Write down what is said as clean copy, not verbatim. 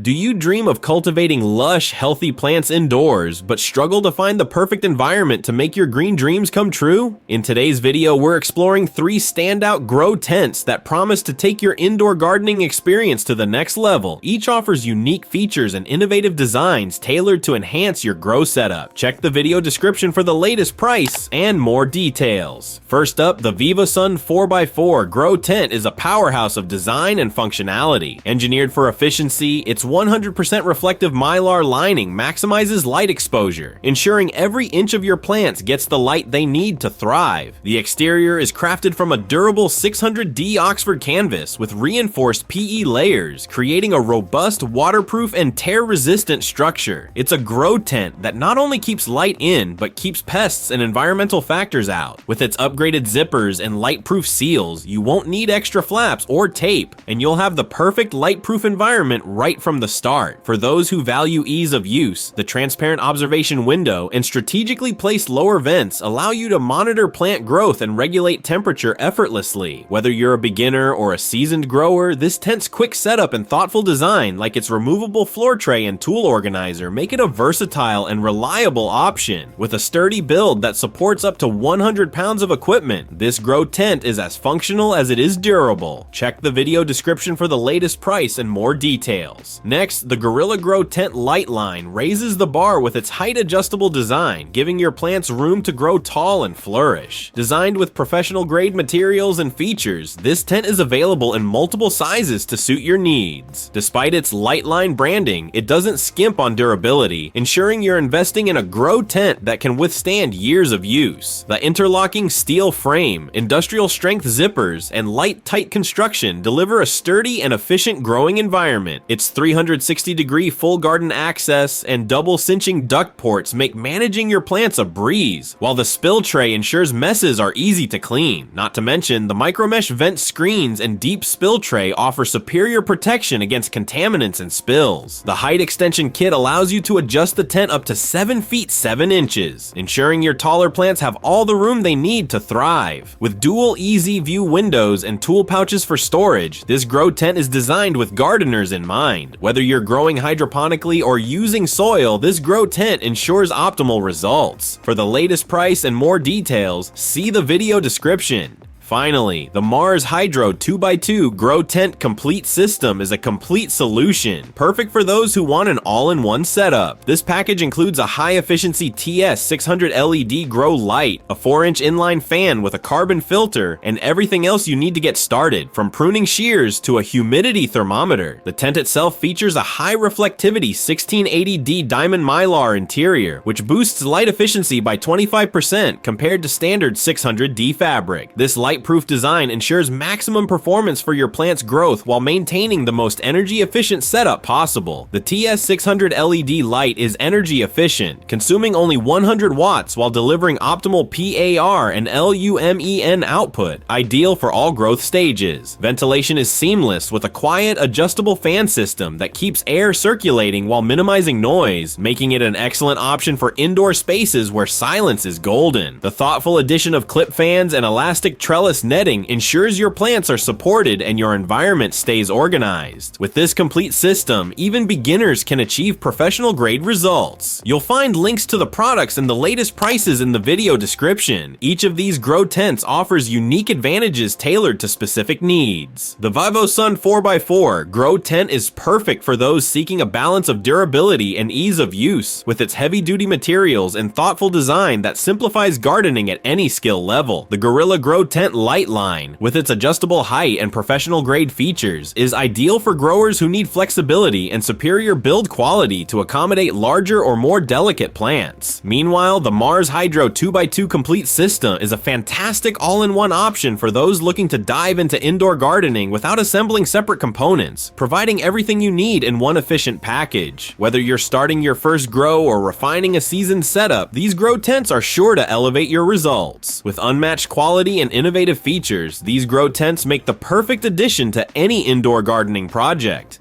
Do you dream of cultivating lush, healthy plants indoors, but struggle to find the perfect environment to make your green dreams come true? In today's video, we're exploring 3 standout grow tents that promise to take your indoor gardening experience to the next level. Each offers unique features and innovative designs tailored to enhance your grow setup. Check the video description for the latest price and more details. First up, the VIVOSUN 4x4 Grow Tent is a powerhouse of design and functionality. Engineered for efficiency, its 100% reflective mylar lining maximizes light exposure, ensuring every inch of your plants gets the light they need to thrive. The exterior is crafted from a durable 600D Oxford canvas with reinforced PE layers, creating a robust, waterproof, and tear-resistant structure. It's a grow tent that not only keeps light in, but keeps pests and environmental factors out. With its upgraded zippers and light-proof seals, you won't need extra flaps or tape, and you'll have the perfect light-proof environment right from the start. For those who value ease of use, the transparent observation window and strategically placed lower vents allow you to monitor plant growth and regulate temperature effortlessly. Whether you're a beginner or a seasoned grower, this tent's quick setup and thoughtful design, like its removable floor tray and tool organizer, make it a versatile and reliable option. With a sturdy build that supports up to 100 pounds of equipment, this grow tent is as functional as it is durable. Check the video description for the latest price and more details. Next, the Gorilla Grow Tent Lite line raises the bar with its height-adjustable design, giving your plants room to grow tall and flourish. Designed with professional-grade materials and features, this tent is available in multiple sizes to suit your needs. Despite its light line branding, it doesn't skimp on durability, ensuring you're investing in a grow tent that can withstand years of use. The interlocking steel frame, industrial-strength zippers, and light, tight construction deliver a sturdy and efficient growing environment. Its 360-degree full garden access and double cinching duct ports make managing your plants a breeze, while the spill tray ensures messes are easy to clean. Not to mention, the micromesh vent screens and deep spill tray offer superior protection against contaminants and spills. The height extension kit allows you to adjust the tent up to 7 feet 7 inches, ensuring your taller plants have all the room they need to thrive. With dual easy view windows and tool pouches for storage, this grow tent is designed with gardeners in mind. Whether you're growing hydroponically or using soil, this grow tent ensures optimal results. For the latest price and more details, see the video description. Finally, the Mars Hydro 2x2 Grow Tent Complete System is a complete solution, perfect for those who want an all-in-one setup. This package includes a high-efficiency TS600 LED grow light, a 4-inch inline fan with a carbon filter, and everything else you need to get started, from pruning shears to a humidity thermometer. The tent itself features a high reflectivity 1680D diamond mylar interior, which boosts light efficiency by 25% compared to standard 600D fabric. This Lightproof design ensures maximum performance for your plant's growth while maintaining the most energy-efficient setup possible. The TS600 LED light is energy efficient, consuming only 100 watts while delivering optimal PAR and LUMEN output, ideal for all growth stages. Ventilation is seamless with a quiet, adjustable fan system that keeps air circulating while minimizing noise, making it an excellent option for indoor spaces where silence is golden. The thoughtful addition of clip fans and elastic trellis netting ensures your plants are supported and your environment stays organized. With this complete system, even beginners can achieve professional-grade results. You'll find links to the products and the latest prices in the video description. Each of these grow tents offers unique advantages tailored to specific needs. The VIVOSUN 4x4 Grow Tent is perfect for those seeking a balance of durability and ease of use, with its heavy-duty materials and thoughtful design that simplifies gardening at any skill level. The Gorilla Grow Tent Lite line, with its adjustable height and professional-grade features, is ideal for growers who need flexibility and superior build quality to accommodate larger or more delicate plants. Meanwhile, the Mars Hydro 2x2 Complete System is a fantastic all-in-one option for those looking to dive into indoor gardening without assembling separate components, providing everything you need in one efficient package. Whether you're starting your first grow or refining a seasoned setup, these grow tents are sure to elevate your results. With unmatched quality and innovative features, these grow tents make the perfect addition to any indoor gardening project.